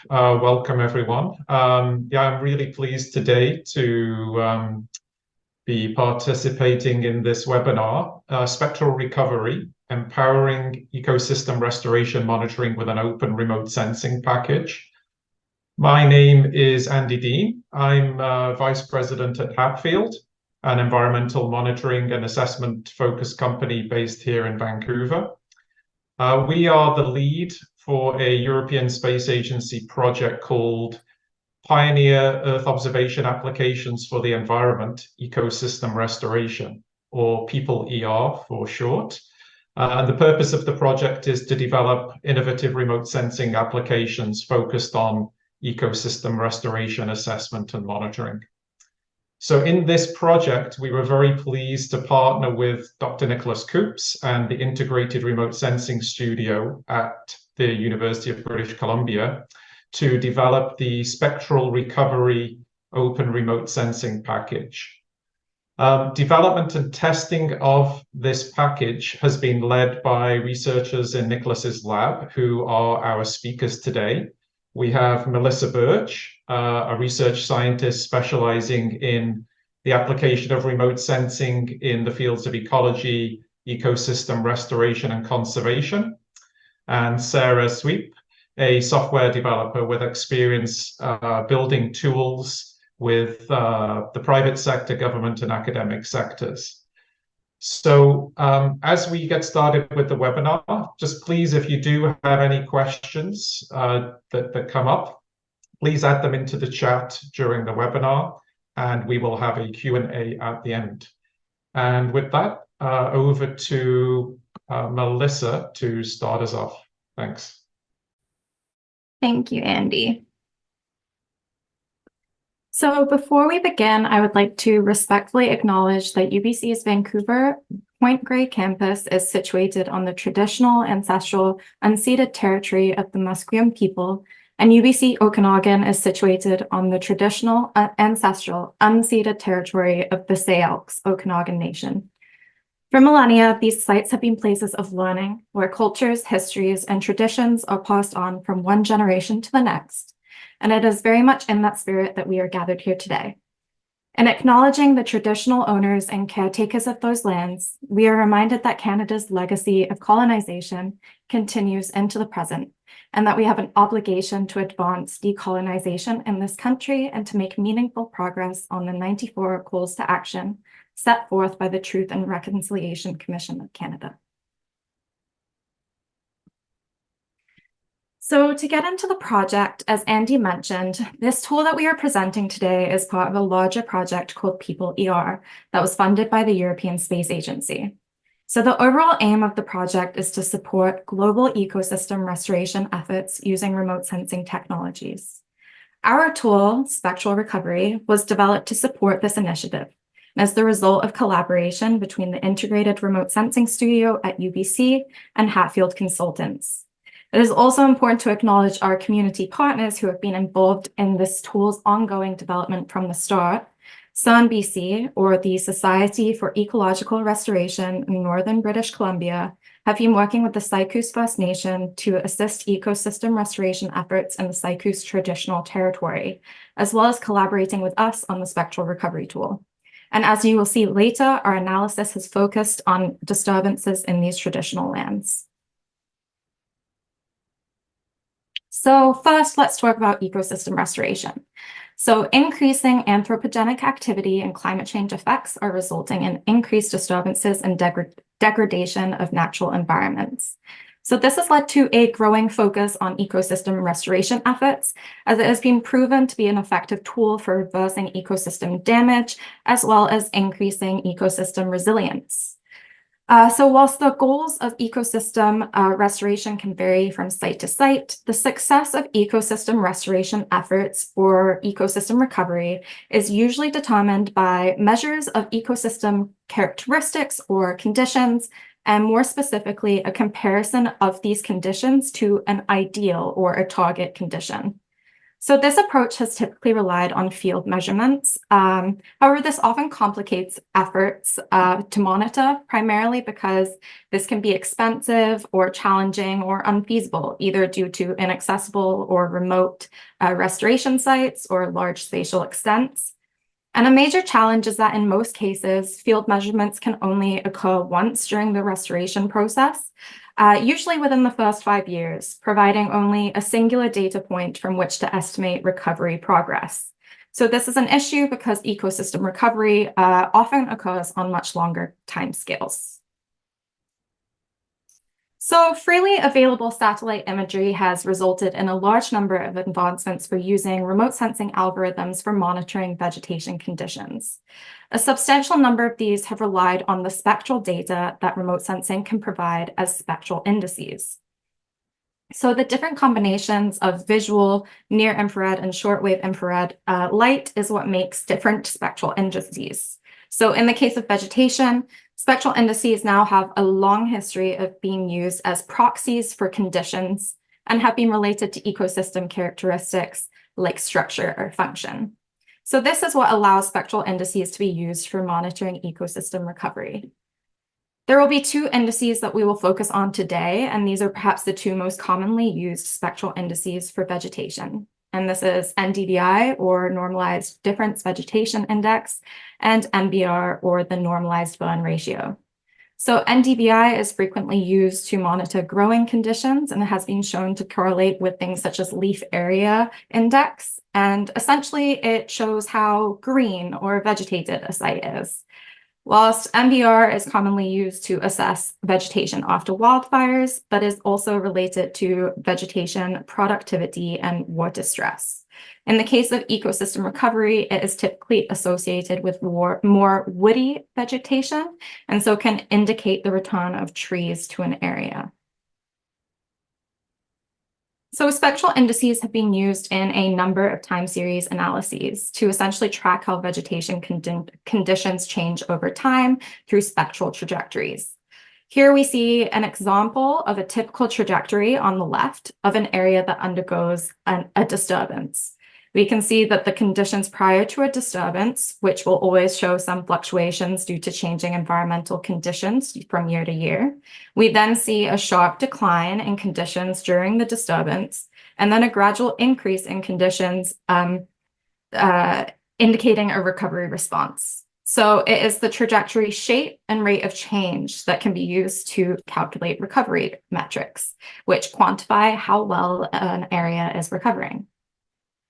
Welcome, everyone. I'm really pleased today to be participating in this webinar, Spectral Recovery, Empowering Ecosystem Restoration Monitoring with an Open Remote Sensing Package. My name is Andy Dean. I'm Vice President at Hatfield, an environmental monitoring and assessment focused company based here in Vancouver. We are the lead for a European Space Agency project called Pioneer Earth Observation Applications for the Environment Ecosystem Restoration, or PEOPLE-ER for short. And the purpose of the project is to develop innovative remote sensing applications focused on ecosystem restoration, assessment, and monitoring. So in this project, we were very pleased to partner with Dr. Nicholas Coops and the Integrated Remote Sensing Studio at the University of British Columbia to develop the Spectral Recovery Open Remote Sensing Package. Development and testing of this package has been led by researchers in Nicholas's lab, who are our speakers today. We have Melissa Birch, a research scientist specializing in the application of remote sensing in the fields of ecology, ecosystem restoration, and conservation. And Sarah Sweep, a software developer with experience building tools with the private sector, government, and academic sectors. So as we get started with the webinar, just please, if you do have any questions that come up, please add them into the chat during the webinar, and we will have a Q&A at the end. And with that, over to Melissa to start us off. Thanks. Thank you, Andy. So before we begin, I would like to respectfully acknowledge that UBC's Vancouver Point Grey campus is situated on the traditional, ancestral, unceded territory of the Musqueam people, and UBC Okanagan is situated on the traditional, ancestral, unceded territory of the Sayelks Okanagan Nation. For millennia, these sites have been places of learning, where cultures, histories, and traditions are passed on from one generation to the next. And it is very much in that spirit that we are gathered here today. In acknowledging the traditional owners and caretakers of those lands, we are reminded that Canada's legacy of colonization continues into the present, and that we have an obligation to advance decolonization in this country and to make meaningful progress on the 94 calls to action set forth by the Truth and Reconciliation Commission of Canada. So to get into the project, as Andy mentioned, this tool that we are presenting today is part of a larger project called PEOPLE-ER that was funded by the European Space Agency. So the overall aim of the project is to support global ecosystem restoration efforts using remote sensing technologies. Our tool, Spectral Recovery, was developed to support this initiative as the result of collaboration between the Integrated Remote Sensing Studio at UBC and Hatfield Consultants. It is also important to acknowledge our community partners who have been involved in this tool's ongoing development from the start. SONBC, or the Society for Ecological Restoration in Northern British Columbia, have been working with the Sycoos First Nation to assist ecosystem restoration efforts in the Sycoos traditional territory, as well as collaborating with us on the Spectral Recovery tool. And as you will see later, our analysis has focused on disturbances in these traditional lands. So first, let's talk about ecosystem restoration. So increasing anthropogenic activity and climate change effects are resulting in increased disturbances and degradation of natural environments. So this has led to a growing focus on ecosystem restoration efforts, as it has been proven to be an effective tool for reversing ecosystem damage, as well as increasing ecosystem resilience. So whilst the goals of ecosystem restoration can vary from site to site, the success of ecosystem restoration efforts or ecosystem recovery is usually determined by measures of ecosystem characteristics or conditions, and more specifically, a comparison of these conditions to an ideal or a target condition. So this approach has typically relied on field measurements. However, this often complicates efforts to monitor, primarily because this can be expensive or challenging or unfeasible, either due to inaccessible or remote restoration sites or large spatial extents. And a major challenge is that in most cases, field measurements can only occur once during the restoration process, usually within the first 5 years, providing only a singular data point from which to estimate recovery progress. So this is an issue because ecosystem recovery often occurs on much longer timescales. So freely available satellite imagery has resulted in a large number of advancements for using remote sensing algorithms for monitoring vegetation conditions. A substantial number of these have relied on the spectral data that remote sensing can provide as spectral indices. So the different combinations of visual, near-infrared, and shortwave infrared light is what makes different spectral indices. So in the case of vegetation, spectral indices now have a long history of being used as proxies for conditions and have been related to ecosystem characteristics like structure or function. So this is what allows spectral indices to be used for monitoring ecosystem recovery. There will be 2 indices that we will focus on today, and these are perhaps the 2 most commonly used spectral indices for vegetation. And this is NDVI, or Normalized Difference Vegetation Index, and NBR, or the Normalized Burn Ratio. So NDVI is frequently used to monitor growing conditions, and it has been shown to correlate with things such as leaf area index. And essentially, it shows how green or vegetated a site is. Whilst NBR is commonly used to assess vegetation after wildfires, but is also related to vegetation productivity and water stress. In the case of ecosystem recovery, it is typically associated with more woody vegetation, and so can indicate the return of trees to an area. So spectral indices have been used in a number of time series analyses to essentially track how vegetation conditions change over time through spectral trajectories. Here we see an example of a typical trajectory on the left of an area that undergoes a disturbance. We can see that the conditions prior to a disturbance, which will always show some fluctuations due to changing environmental conditions from year to year. We then see a sharp decline in conditions during the disturbance, and then a gradual increase in conditions indicating a recovery response. So it is the trajectory shape and rate of change that can be used to calculate recovery metrics, which quantify how well an area is recovering.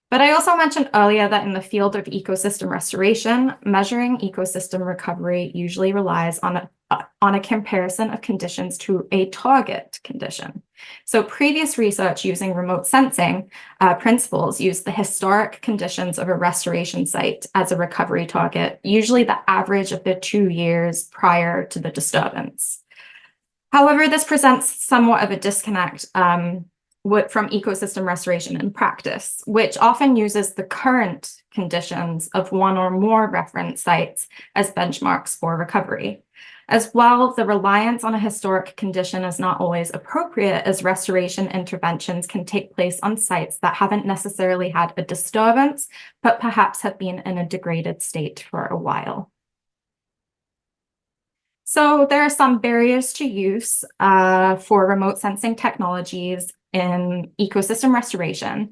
But I also mentioned earlier that in the field of ecosystem restoration, measuring ecosystem recovery usually relies on a comparison of conditions to a target condition. So previous research using remote sensing principles used the historic conditions of a restoration site as a recovery target, usually the average of the 2 years prior to the disturbance. However, this presents somewhat of a disconnect from ecosystem restoration in practice, which often uses the current conditions of one or more reference sites as benchmarks for recovery. As well, the reliance on a historic condition is not always appropriate, as restoration interventions can take place on sites that haven't necessarily had a disturbance, but perhaps have been in a degraded state for a while. So there are some barriers to use for remote sensing technologies in ecosystem restoration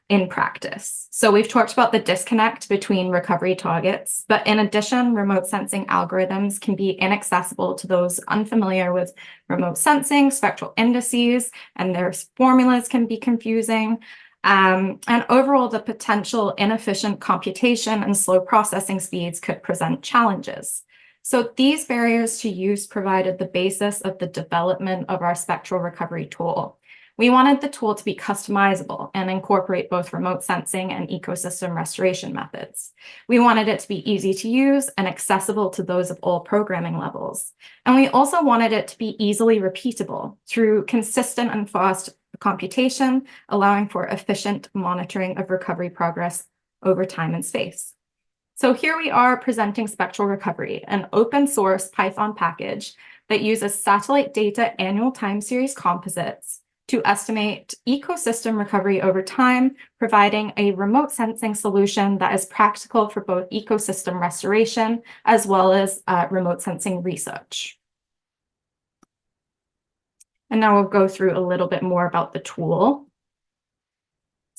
in practice. So we've talked about the disconnect between recovery targets, but in addition, remote sensing algorithms can be inaccessible to those unfamiliar with remote sensing, spectral indices, and their formulas can be confusing. And overall, the potential inefficient computation and slow processing speeds could present challenges. So these barriers to use provided the basis of the development of our spectral recovery tool. We wanted the tool to be customizable and incorporate both remote sensing and ecosystem restoration methods. We wanted it to be easy to use and accessible to those of all programming levels. And we also wanted it to be easily repeatable through consistent and fast computation, allowing for efficient monitoring of recovery progress over time and space. So here we are presenting Spectral Recovery, an open source Python package that uses satellite data annual time series composites to estimate ecosystem recovery over time, providing a remote sensing solution that is practical for both ecosystem restoration as well as remote sensing research. And now we'll go through a little bit more about the tool.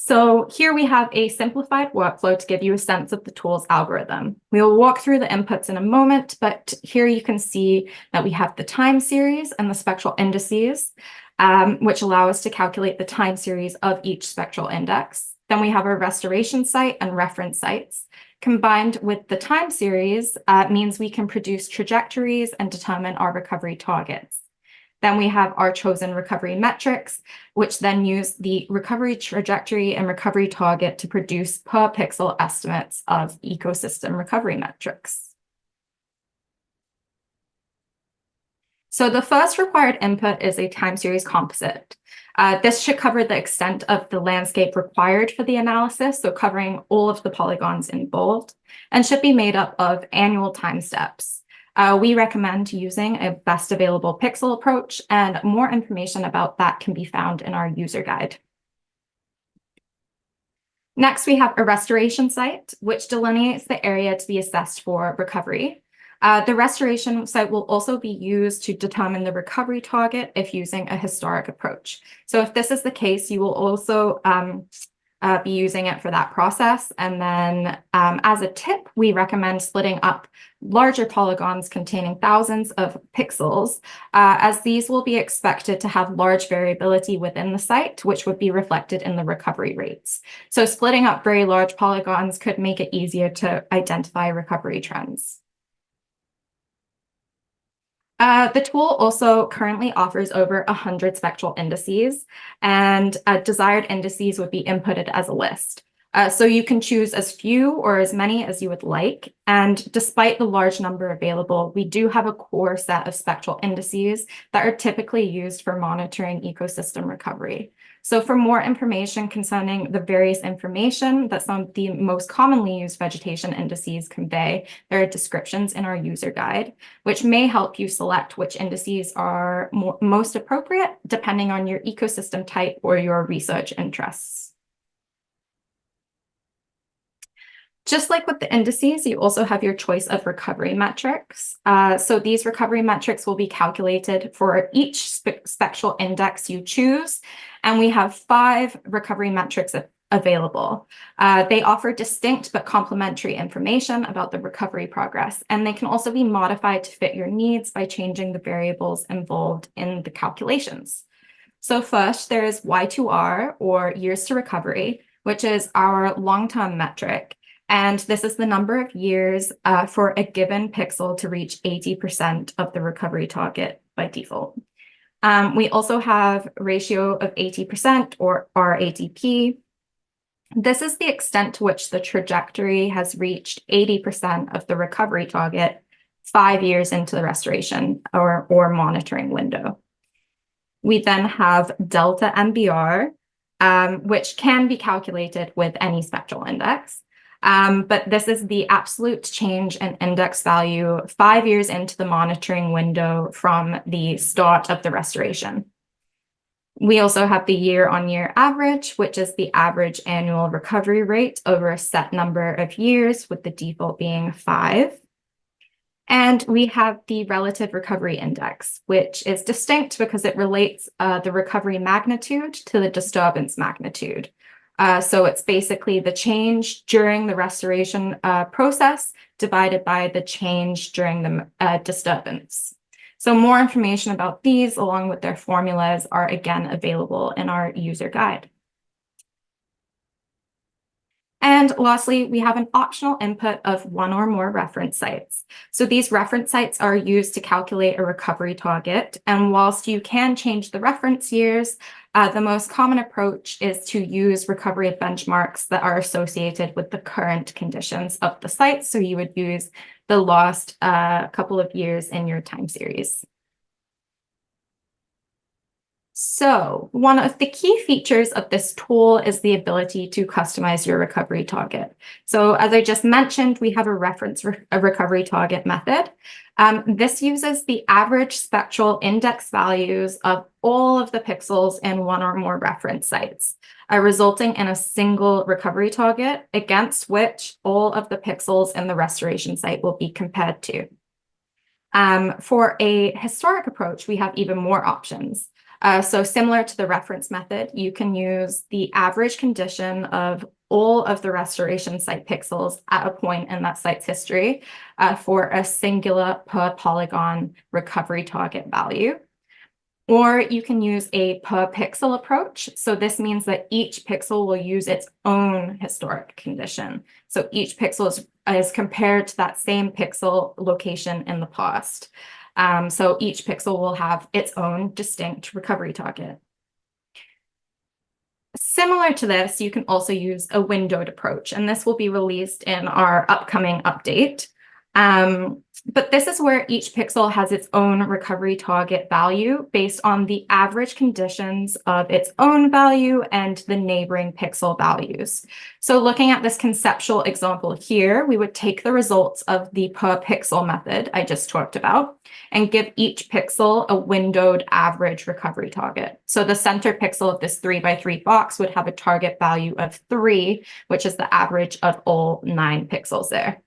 So here we have a simplified workflow to give you a sense of the tool's algorithm. We will walk through the inputs in a moment, but here you can see that we have the time series and the spectral indices, which allow us to calculate the time series of each spectral index. Then we have our restoration site and reference sites. Combined with the time series means we can produce trajectories and determine our recovery targets. Then we have our chosen recovery metrics, which then use the recovery trajectory and recovery target to produce per pixel estimates of ecosystem recovery metrics. So the first required input is a time series composite. This should cover the extent of the landscape required for the analysis, so covering all of the polygons involved, and should be made up of annual time steps. We recommend using a best available pixel approach, and more information about that can be found in our user guide. Next, we have a restoration site, which delineates the area to be assessed for recovery. The restoration site will also be used to determine the recovery target if using a historic approach. So if this is the case, you will also be using it for that process. And then as a tip, we recommend splitting up larger polygons containing thousands of pixels, as these will be expected to have large variability within the site, which would be reflected in the recovery rates. So splitting up very large polygons could make it easier to identify recovery trends. The tool also currently offers over 100 spectral indices, and desired indices would be inputted as a list. So you can choose as few or as many as you would like. And despite the large number available, we do have a core set of spectral indices that are typically used for monitoring ecosystem recovery. So for more information concerning the various information that some of the most commonly used vegetation indices convey, there are descriptions in our user guide, which may help you select which indices are most appropriate depending on your ecosystem type or your research interests. Just like with the indices, you also have your choice of recovery metrics. So these recovery metrics will be calculated for each spectral index you choose. And we have 5 recovery metrics available. They offer distinct but complementary information about the recovery progress, and they can also be modified to fit your needs by changing the variables involved in the calculations. So first, there is Y2R, or years to recovery, which is our long-term metric. And this is the number of years for a given pixel to reach 80% of the recovery target by default. We also have ratio of 80%, or RATP. This is the extent to which the trajectory has reached 80% of the recovery target 5 years into the restoration or monitoring window. We then have delta MBR, which can be calculated with any spectral index. But this is the absolute change in index value 5 years into the monitoring window from the start of the restoration. We also have the year-on-year average, which is the average annual recovery rate over a set number of years, with the default being 5. And we have the relative recovery index, which is distinct because it relates the recovery magnitude to the disturbance magnitude. So it's basically the change during the restoration process divided by the change during the disturbance. So more information about these, along with their formulas, are again available in our user guide. And lastly, we have an optional input of 1 or more reference sites. So these reference sites are used to calculate a recovery target. And whilst you can change the reference years, the most common approach is to use recovery benchmarks that are associated with the current conditions of the site. So you would use the last couple of years in your time series. So one of the key features of this tool is the ability to customize your recovery target. So as I just mentioned, we have a reference recovery target method. This uses the average spectral index values of all of the pixels in one or more reference sites, resulting in a single recovery target against which all of the pixels in the restoration site will be compared to. For a historic approach, we have even more options. So similar to the reference method, you can use the average condition of all of the restoration site pixels at a point in that site's history for a singular per polygon recovery target value. Or you can use a per pixel approach. So this means that each pixel will use its own historic condition. So each pixel is compared to that same pixel location in the past. So each pixel will have its own distinct recovery target. Similar to this, you can also use a windowed approach, and this will be released in our upcoming update. But this is where each pixel has its own recovery target value based on the average conditions of its own value and the neighboring pixel values. So looking at this conceptual example here, we would take the results of the per pixel method I just talked about and give each pixel a windowed average recovery target. So the center pixel of this 3x3 box would have a target value of 3, which is the average of all 9 pixels there.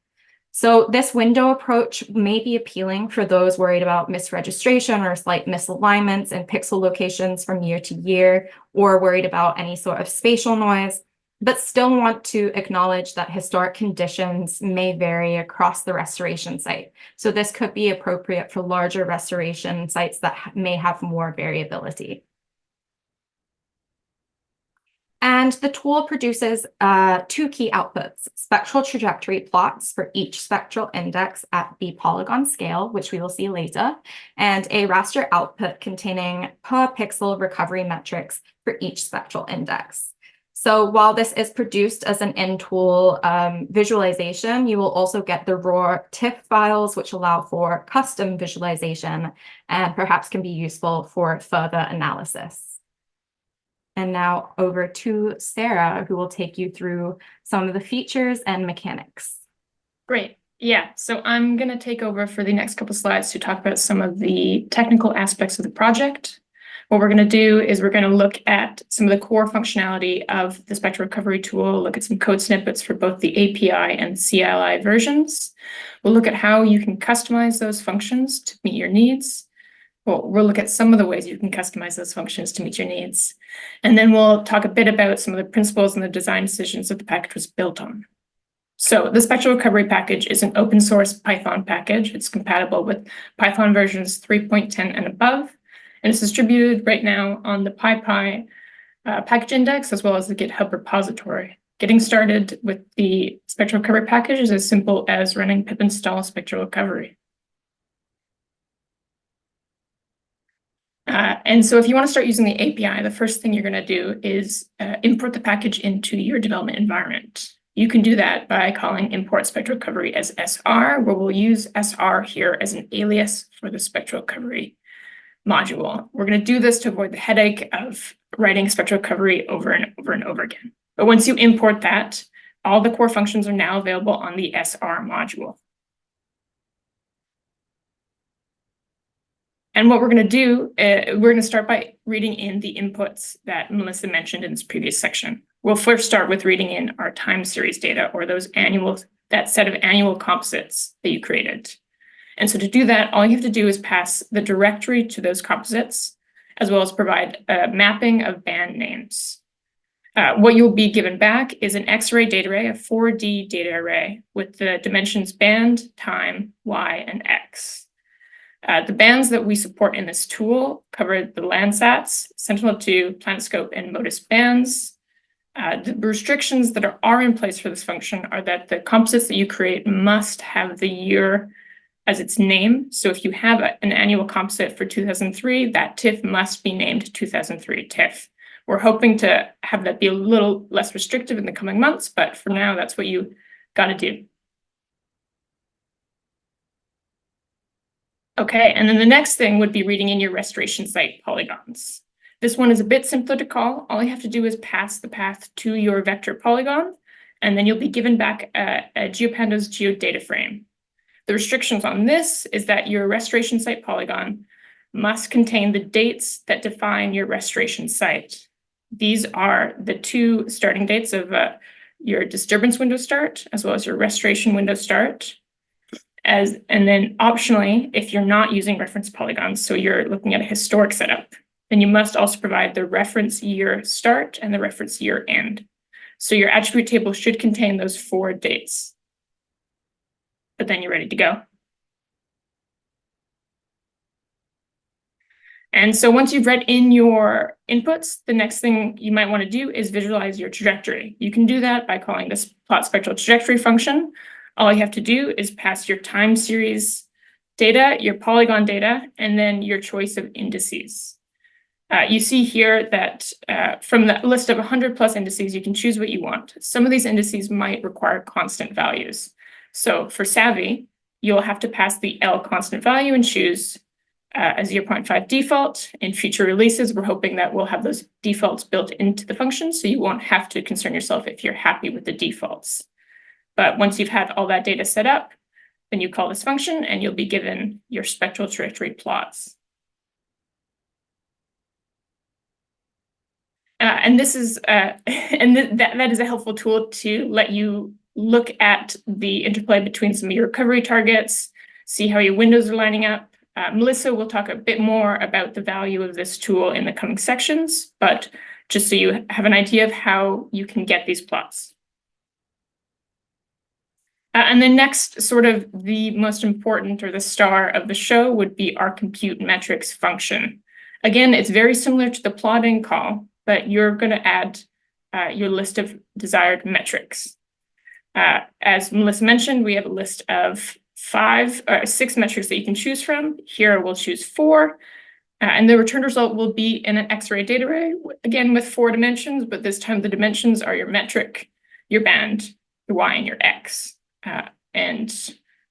So this window approach may be appealing for those worried about misregistration or slight misalignments in pixel locations from year to year, or worried about any sort of spatial noise, but still want to acknowledge that historic conditions may vary across the restoration site. So this could be appropriate for larger restoration sites that may have more variability. And the tool produces 2 key outputs: spectral trajectory plots for each spectral index at the polygon scale, which we will see later, and a raster output containing per pixel recovery metrics for each spectral index. So while this is produced as an in-tool visualization, you will also get the raw TIFF files, which allow for custom visualization and perhaps can be useful for further analysis. And now over to Sarah, who will take you through some of the features and mechanics. Great. Yeah, so I'm going to take over for the next couple slides to talk about some of the technical aspects of the project. What we're going to do is we're going to look at some of the core functionality of the spectral recovery tool, look at some code snippets for both the API and CLI versions. We'll look at how you can customize those functions to meet your needs. We'll look at some of the ways you can customize those functions to meet your needs. And then we'll talk a bit about some of the principles and the design decisions that the package was built on. So the spectral recovery package is an open source Python package. It's compatible with Python versions 3.10 and above. And it's distributed right now on the PyPy package index, as well as the GitHub repository. Getting started with the spectral recovery package is as simple as running pip install spectral recovery. And so if you want to start using the API, the first thing you're going to do is import the package into your development environment. You can do that by calling import spectral recovery as SR, where we'll use SR here as an alias for the spectral recovery module. We're going to do this to avoid the headache of writing spectral recovery over and over and over again. But once you import that, all the core functions are now available on the SR module. And what we're going to do, we're going to start by reading in the inputs that Melissa mentioned in this previous section. We'll first start with reading in our time series data, or that set of annual composites that you created. And so to do that, all you have to do is pass the directory to those composites, as well as provide a mapping of band names. What you'll be given back is an X-array data array, a 4D data array, with the dimensions band, time, Y, and X. The bands that we support in this tool cover the Landsats, Sentinel-2, PlanetScope, and MODIS bands. The restrictions that are in place for this function are that the composites that you create must have the year as its name. So if you have an annual composite for 2003, that TIFF must be named 2003 TIFF. We're hoping to have that be a little less restrictive in the coming months, but for now, that's what you got to do. Okay, and then the next thing would be reading in your restoration site polygons. This one is a bit simpler to call. All you have to do is pass the path to your vector polygon, and then you'll be given back a GeoPandas geodata frame. The restrictions on this is that your restoration site polygon must contain the dates that define your restoration site. These are the two starting dates of your disturbance window start, as well as your restoration window start. And then optionally, if you're not using reference polygons, so you're looking at a historic setup, then you must also provide the reference year start and the reference year end. So your attribute table should contain those 4 dates. But then you're ready to go. And so once you've read in your inputs, the next thing you might want to do is visualize your trajectory. You can do that by calling this plot spectral trajectory function. All you have to do is pass your time series data, your polygon data, and then your choice of indices. You see here that from the list of 100 plus indices, you can choose what you want. Some of these indices might require constant values. So for Savvy, you'll have to pass the L constant value and choose a 0.5 default. In future releases, we're hoping that we'll have those defaults built into the function, so you won't have to concern yourself if you're happy with the defaults. But once you've had all that data set up, then you call this function and you'll be given your spectral trajectory plots. And this is that is a helpful tool to let you look at the interplay between some of your recovery targets, see how your windows are lining up. Melissa will talk a bit more about the value of this tool in the coming sections, but just so you have an idea of how you can get these plots. And the next, sort of the most important or the star of the show, would be our compute metrics function. Again, it's very similar to the plotting call, but you're going to add your list of desired metrics. As Melissa mentioned, we have a list of 6 metrics that you can choose from. Here we'll choose 4. And the return result will be in an X-ray data array, again with 4 dimensions, but this time the dimensions are your metric, your band, your Y, and your X. And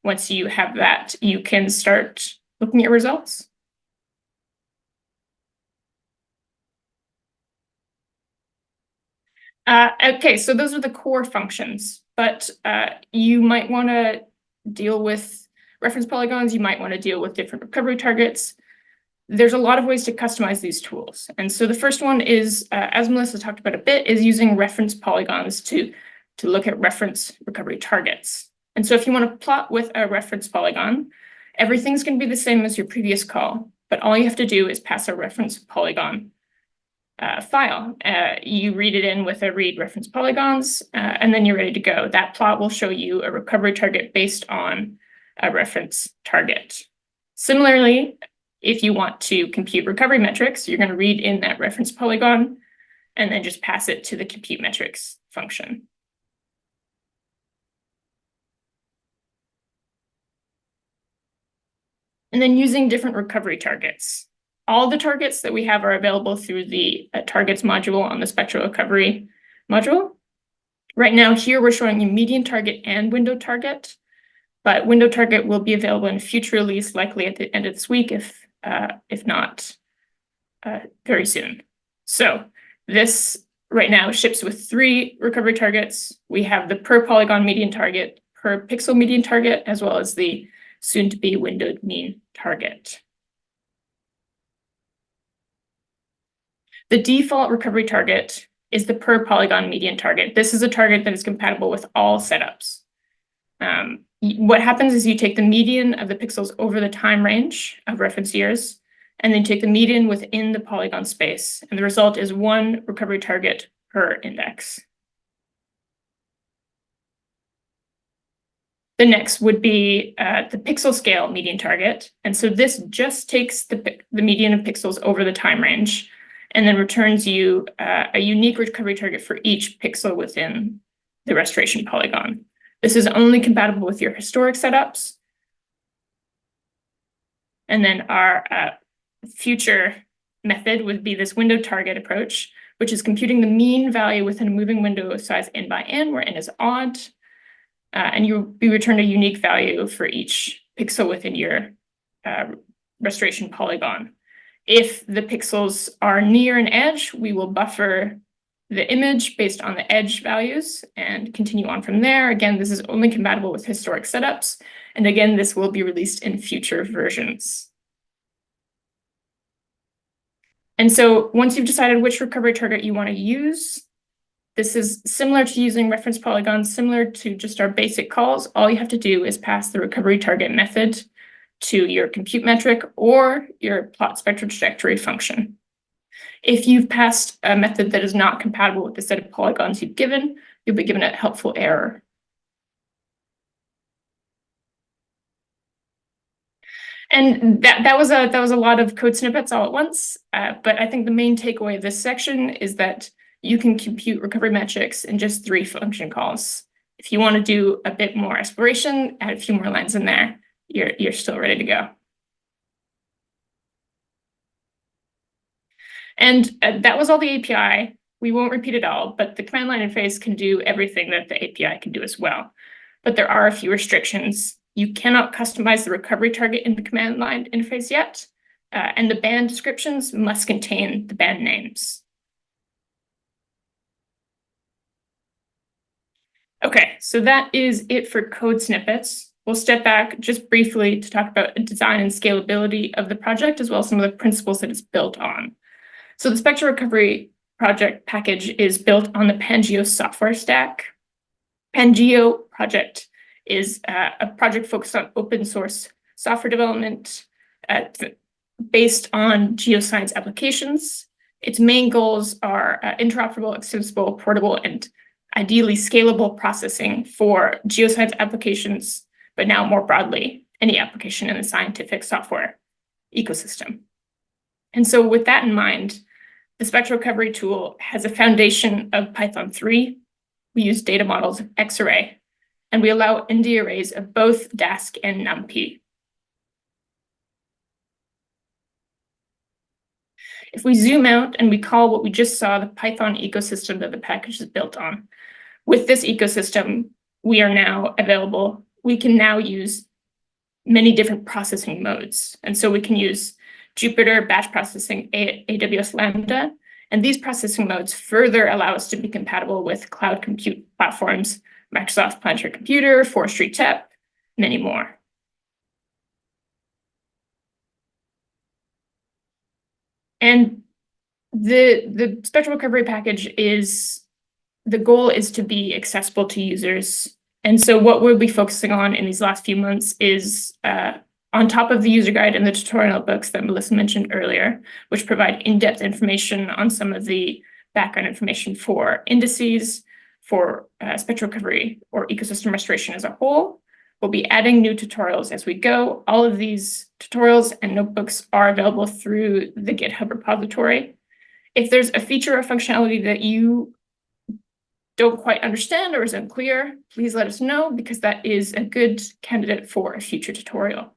once you have that, you can start looking at results. Okay, so those are the core functions, but you might want to deal with reference polygons, you might want to deal with different recovery targets. There's a lot of ways to customize these tools. And so the first one is, as Melissa talked about a bit, is using reference polygons to look at reference recovery targets. And so if you want to plot with a reference polygon, everything's going to be the same as your previous call, but all you have to do is pass a reference polygon file. You read it in with a read reference polygons, and then you're ready to go. That plot will show you a recovery target based on a reference target. Similarly, if you want to compute recovery metrics, you're going to read in that reference polygon and then just pass it to the compute metrics function. And then using different recovery targets. All the targets that we have are available through the targets module on the spectral recovery module. Right now here we're showing you median target and window target, but window target will be available in a future release, likely at the end of this week, if not very soon. So this right now ships with 3 recovery targets. We have the per polygon median target, per pixel median target, as well as the soon-to-be windowed mean target. The default recovery target is the per polygon median target. This is a target that is compatible with all setups. What happens is you take the median of the pixels over the time range of reference years, and then take the median within the polygon space, and the result is 1 recovery target per index. The next would be the pixel scale median target, and so this just takes the median of pixels over the time range, and then returns you a unique recovery target for each pixel within the restoration polygon. This is only compatible with your historic setups. And then our future method would be this window target approach, which is computing the mean value within a moving window of size n by n, where n is odd. And you'll be returned a unique value for each pixel within your restoration polygon. If the pixels are near an edge, we will buffer the image based on the edge values and continue on from there. Again, this is only compatible with historic setups. And again, this will be released in future versions. And so once you've decided which recovery target you want to use, this is similar to using reference polygons, similar to just our basic calls. All you have to do is pass the recovery target method to your compute metric or your plot spectral trajectory function. If you've passed a method that is not compatible with the set of polygons you've given, you'll be given a helpful error. And that was a lot of code snippets all at once. But I think the main takeaway of this section is that you can compute recovery metrics in just 3 function calls. If you want to do a bit more exploration, add a few more lines in there, you're still ready to go. And that was all the API. We won't repeat it all, but the command line interface can do everything that the API can do as well. But there are a few restrictions. You cannot customize the recovery target in the command line interface yet, and the band descriptions must contain the band names. Okay, so that is it for code snippets. We'll step back just briefly to talk about the design and scalability of the project, as well as some of the principles that it's built on. So the spectral recovery project package is built on the Pangeo software stack. Pangeo project is a project focused on open source software development based on geoscience applications. Its main goals are interoperable, extensible, portable, and ideally scalable processing for geoscience applications, but now more broadly, any application in the scientific software ecosystem. And so with that in mind, the spectral recovery tool has a foundation of Python 3. We use data models of Xarray, and we allow ND arrays of both Dask and NumPy. If we zoom out and we call what we just saw the Python ecosystem that the package is built on, with this ecosystem, we are now available. We can now use many different processing modes. And so we can use Jupyter, batch processing, AWS Lambda, and these processing modes further allow us to be compatible with cloud compute platforms, Microsoft Planetary Computer, Forestry TEP, many more. And the spectral recovery package the goal is to be accessible to users. And so what we'll be focusing on in these last few months is on top of the user guide and the tutorial notebooks that Melissa mentioned earlier, which provide in-depth information on some of the background information for indices, for spectral recovery or ecosystem restoration as a whole. We'll be adding new tutorials as we go. All of these tutorials and notebooks are available through the GitHub repository. If there's a feature or functionality that you don't quite understand or is unclear, please let us know, because that is a good candidate for a future tutorial.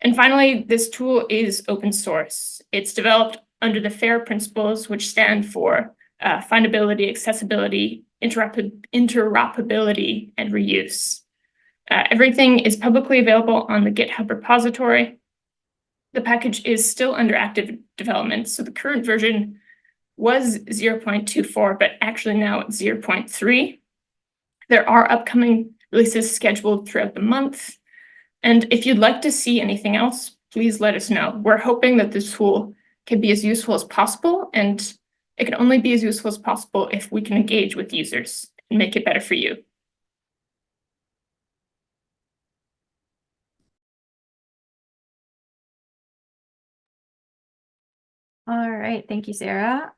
And finally, this tool is open source. It's developed under the FAIR principles, which stand for findability, accessibility, interoperability, and reuse. Everything is publicly available on the GitHub repository. The package is still under active development, so the current version was 0.24, but actually now it's 0.3. There are upcoming releases scheduled throughout the month. And if you'd like to see anything else, please let us know. We're hoping that this tool can be as useful as possible, and it can only be as useful as possible if we can engage with users and make it better for you. All right, thank you, Sarah.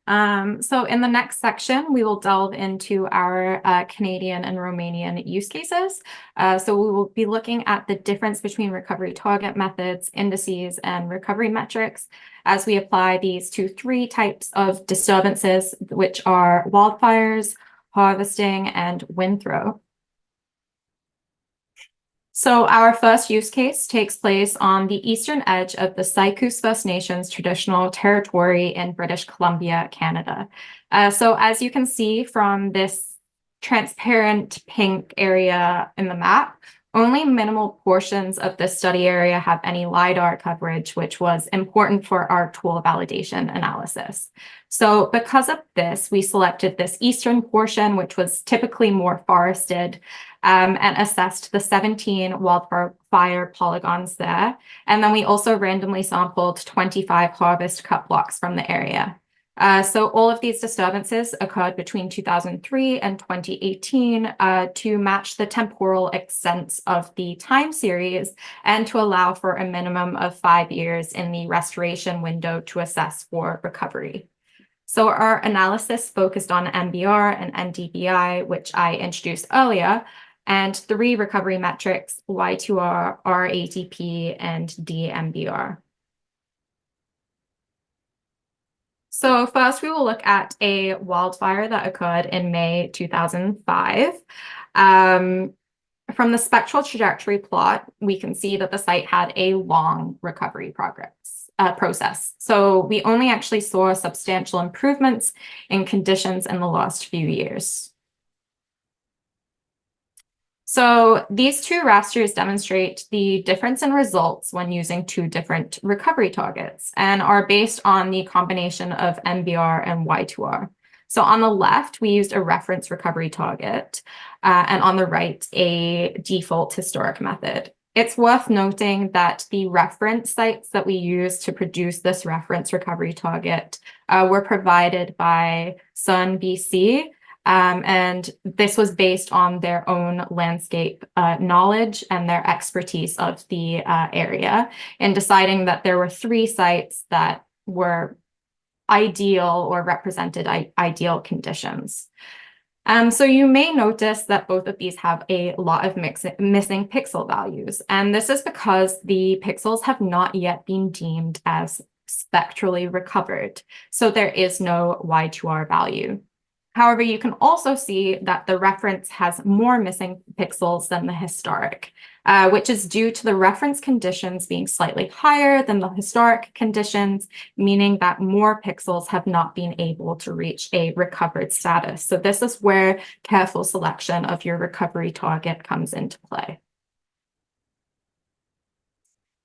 So in the next section, we will delve into our Canadian and Romanian use cases. So we will be looking at the difference between recovery target methods, indices, and recovery metrics as we apply these to 3 types of disturbances, which are wildfires, harvesting, and wind throw. So our first use case takes place on the eastern edge of the Sycoos First Nations traditional territory in British Columbia, Canada. So as you can see from this transparent pink area in the map, Only minimal portions of the study area have any LiDAR coverage, which was important for our tool validation analysis. So because of this, we selected this eastern portion, which was typically more forested, and assessed the 17 wildfire polygons there. And then we also randomly sampled 25 harvest cut blocks from the area. So all of these disturbances occurred between 2003 and 2018 to match the temporal extents of the time series and to allow for a minimum of 5 years in the restoration window to assess for recovery. So our analysis focused on MBR and NDVI, which I introduced earlier, and 3 recovery metrics, Y2R, RATP, and DMBR. So first, we will look at a wildfire that occurred in May 2005. From the spectral trajectory plot, we can see that the site had a long recovery process. So we only actually saw substantial improvements in conditions in the last few years. So these 2 rasters demonstrate the difference in results when using 2 different recovery targets and are based on the combination of MBR and Y2R. So on the left, we used a reference recovery target, and on the right, a default historic method. It's worth noting that the reference sites that we used to produce this reference recovery target were provided by CERN BC, and this was based on their own landscape knowledge and their expertise of the area in deciding that there were 3 sites that were ideal or represented ideal conditions. So you may notice that both of these have a lot of missing pixel values, and this is because the pixels have not yet been deemed as spectrally recovered, so there is no Y2R value. However, you can also see that the reference has more missing pixels than the historic, which is due to the reference conditions being slightly higher than the historic conditions, meaning that more pixels have not been able to reach a recovered status. So this is where careful selection of your recovery target comes into play.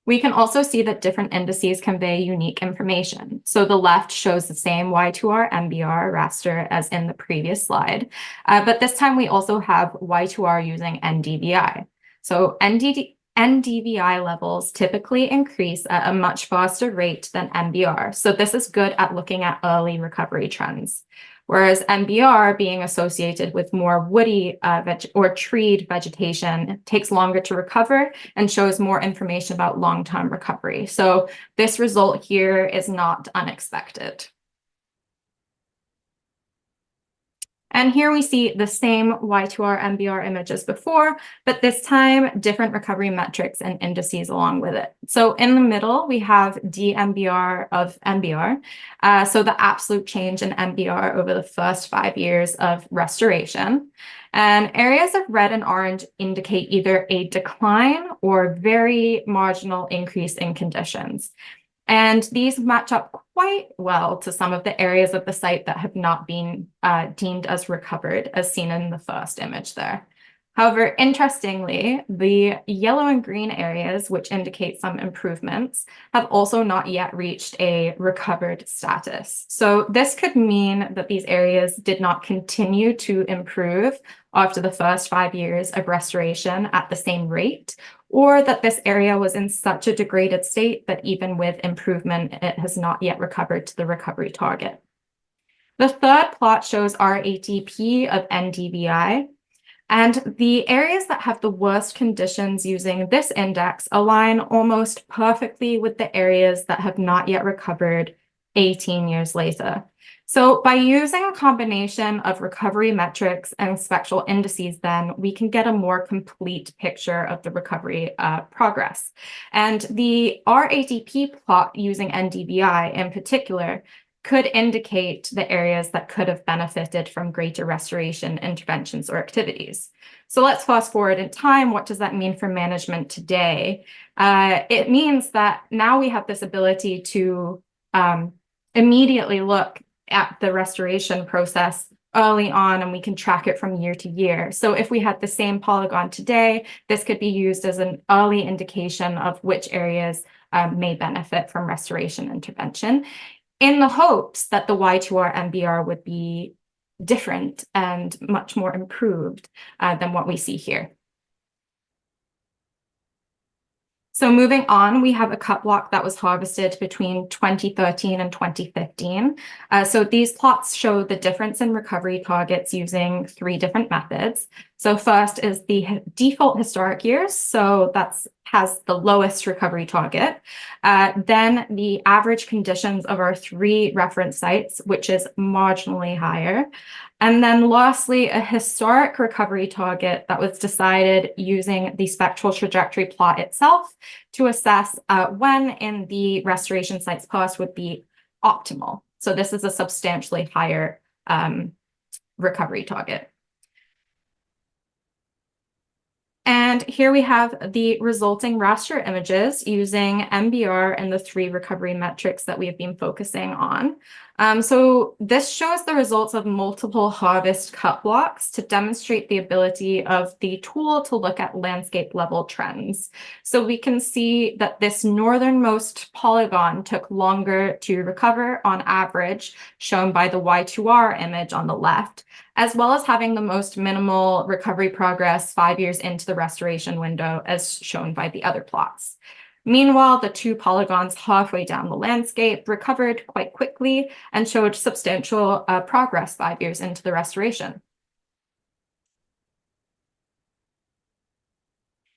We can also see that different indices convey unique information. So the left shows the same Y2R MBR raster as in the previous slide, but this time we also have Y2R using NDVI. So NDVI levels typically increase at a much faster rate than MBR. So this is good at looking at early recovery trends. Whereas MBR, being associated with more woody or treed vegetation, takes longer to recover and shows more information about long-term recovery. So this result here is not unexpected. And here we see the same Y2R MBR image as before, but this time different recovery metrics and indices along with it. So in the middle, we have DMBR of MBR. So the absolute change in MBR over the first 5 years of restoration. And areas of red and orange indicate either a decline or very marginal increase in conditions. And these match up quite well to some of the areas of the site that have not been deemed as recovered, as seen in the first image there. However, interestingly, the yellow and green areas, which indicate some improvements, have also not yet reached a recovered status. So this could mean that these areas did not continue to improve after the first 5 years of restoration at the same rate, or that this area was in such a degraded state that even with improvement, it has not yet recovered to the recovery target. The third plot shows RATP of NDVI, and the areas that have the worst conditions using this index align almost perfectly with the areas that have not yet recovered 18 years later. So by using a combination of recovery metrics and spectral indices, then we can get a more complete picture of the recovery progress. And the RATP plot using NDVI in particular could indicate the areas that could have benefited from greater restoration interventions or activities. So let's fast forward in time. What does that mean for management today? It means that now we have this ability to immediately look at the restoration process early on, and we can track it from year to year. So if we had the same polygon today, this could be used as an early indication of which areas may benefit from restoration intervention, in the hopes that the Y2R MBR would be different and much more improved than what we see here. So moving on, we have a cut block that was harvested between 2013 and 2015. So these plots show the difference in recovery targets using 3 different methods. So first is the default historic years. So has the lowest recovery target. Then the average conditions of our 3 reference sites, which is marginally higher. And then lastly, a historic recovery target that was decided using the spectral trajectory plot itself to assess when in the restoration sites past would be optimal. So this is a substantially higher recovery target. And here we have the resulting raster images using MBR and the 3 recovery metrics that we have been focusing on. So this shows the results of multiple harvest cut blocks to demonstrate the ability of the tool to look at landscape level trends. So we can see that this northernmost polygon took longer to recover on average, shown by the Y2R image on the left, as well as having the most minimal recovery progress 5 years into the restoration window, as shown by the other plots. Meanwhile, the 2 polygons halfway down the landscape recovered quite quickly and showed substantial progress 5 years into the restoration.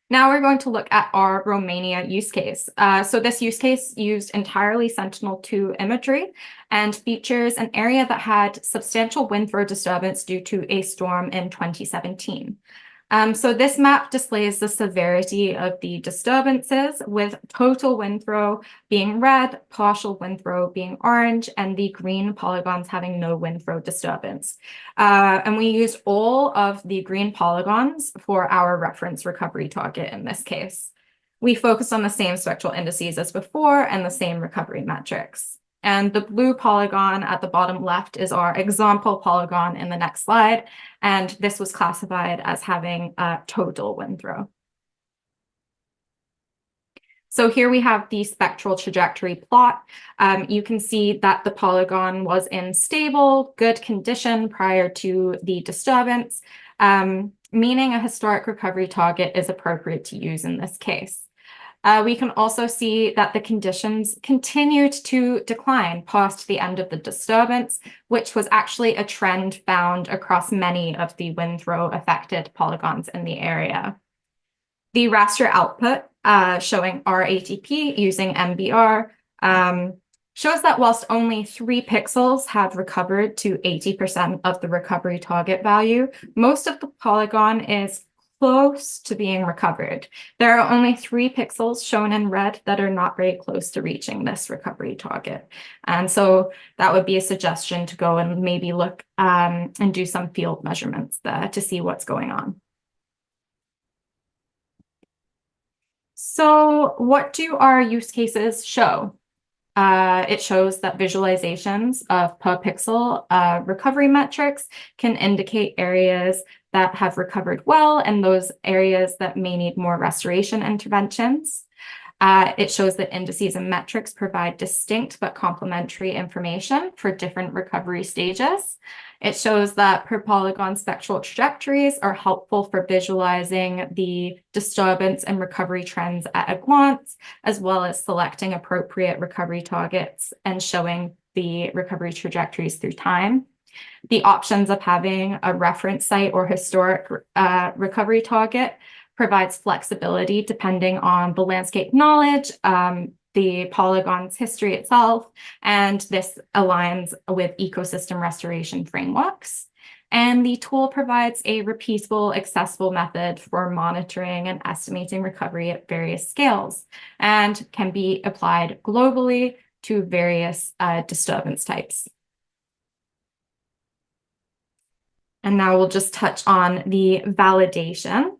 Now we're going to look at our Romania use case. So this use case used entirely Sentinel-2 imagery and features an area that had substantial wind throw disturbance due to a storm in 2017. So this map displays the severity of the disturbances, with total wind throw being red, partial wind throw being orange, and the green polygons having no wind throw disturbance. And we used all of the green polygons for our reference recovery target in this case. We focused on the same spectral indices as before and the same recovery metrics. And the blue polygon at the bottom left is our example polygon in the next slide. And this was classified as having a total wind throw. So here we have the spectral trajectory plot. You can see that the polygon was in stable, good condition prior to the disturbance, meaning a historic recovery target is appropriate to use in this case. We can also see that the conditions continued to decline past the end of the disturbance, which was actually a trend found across many of the wind throw affected polygons in the area. The raster output showing RATP using MBR shows that whilst only 3 pixels have recovered to 80% of the recovery target value, most of the polygon is close to being recovered. There are only 3 pixels shown in red that are not very close to reaching this recovery target. And so that would be a suggestion to go and maybe look and do some field measurements there to see what's going on. So what do our use cases show? It shows that visualizations of per pixel recovery metrics can indicate areas that have recovered well and those areas that may need more restoration interventions. It shows that indices and metrics provide distinct but complementary information for different recovery stages. It shows that per polygon spectral trajectories are helpful for visualizing the disturbance and recovery trends at a glance, as well as selecting appropriate recovery targets and showing the recovery trajectories through time. The options of having a reference site or historic recovery target provides flexibility depending on the landscape knowledge, the polygon's history itself, and this aligns with ecosystem restoration frameworks. And the tool provides a repeatable, accessible method for monitoring and estimating recovery at various scales and can be applied globally to various disturbance types. And now we'll just touch on the validation.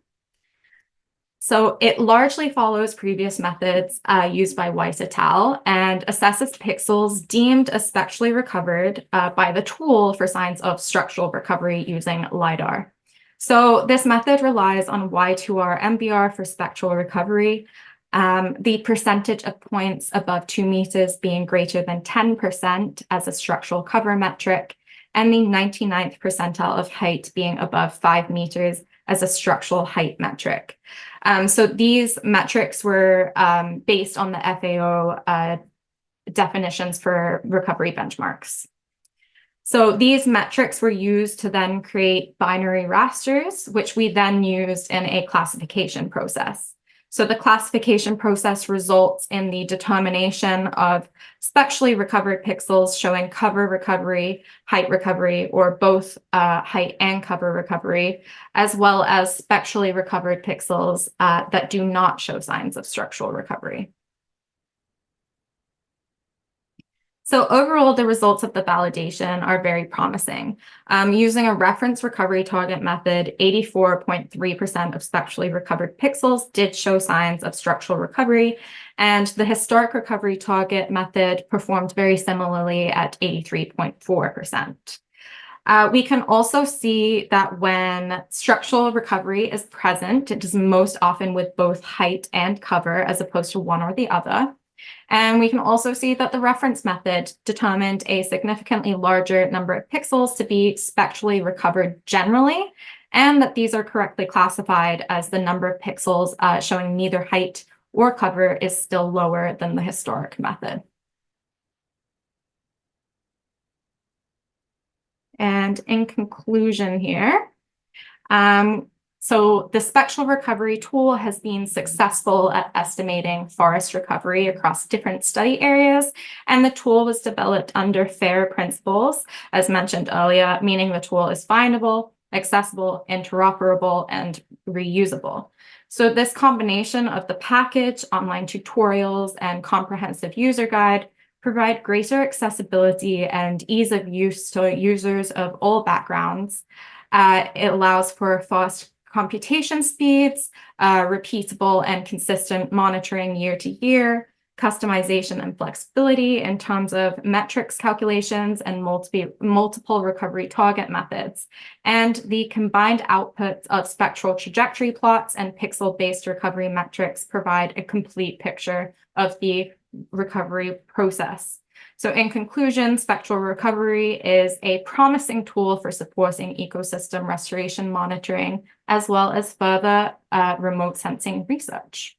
So it largely follows previous methods used by Weiss et al. And assesses pixels deemed as spectrally recovered by the tool for signs of structural recovery using LiDAR. So this method relies on Y2R MBR for spectral recovery, the percentage of points above 2 meters being greater than 10% as a structural cover metric, and the 99th percentile of height being above 5 meters as a structural height metric. So these metrics were based on the FAO definitions for recovery benchmarks. So these metrics were used to then create binary rasters, which we then used in a classification process. So the classification process results in the determination of spectrally recovered pixels showing cover recovery, height recovery, or both height and cover recovery, as well as spectrally recovered pixels that do not show signs of structural recovery. So overall, the results of the validation are very promising. Using a reference recovery target method, 84.3% of spectrally recovered pixels did show signs of structural recovery, and the historic recovery target method performed very similarly at 83.4%. We can also see that when structural recovery is present, it is most often with both height and cover as opposed to one or the other. And we can also see that the reference method determined a significantly larger number of pixels to be spectrally recovered generally, and that these are correctly classified as the number of pixels showing neither height or cover is still lower than the historic method. And in conclusion here, so the spectral recovery tool has been successful at estimating forest recovery across different study areas, and the tool was developed under FAIR principles, as mentioned earlier, meaning the tool is findable, accessible, interoperable, and reusable. So this combination of the package, online tutorials, and comprehensive user guide provide greater accessibility and ease of use to users of all backgrounds. It allows for fast computation speeds, repeatable and consistent monitoring year to year, customization and flexibility in terms of metrics calculations and multiple recovery target methods. And the combined outputs of spectral trajectory plots and pixel-based recovery metrics provide a complete picture of the recovery process. So in conclusion, spectral recovery is a promising tool for supporting ecosystem restoration monitoring, as well as further remote sensing research.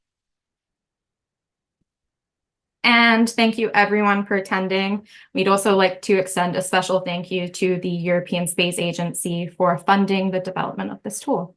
And thank you everyone for attending. We'd also like to extend a special thank you to the European Space Agency for funding the development of this tool.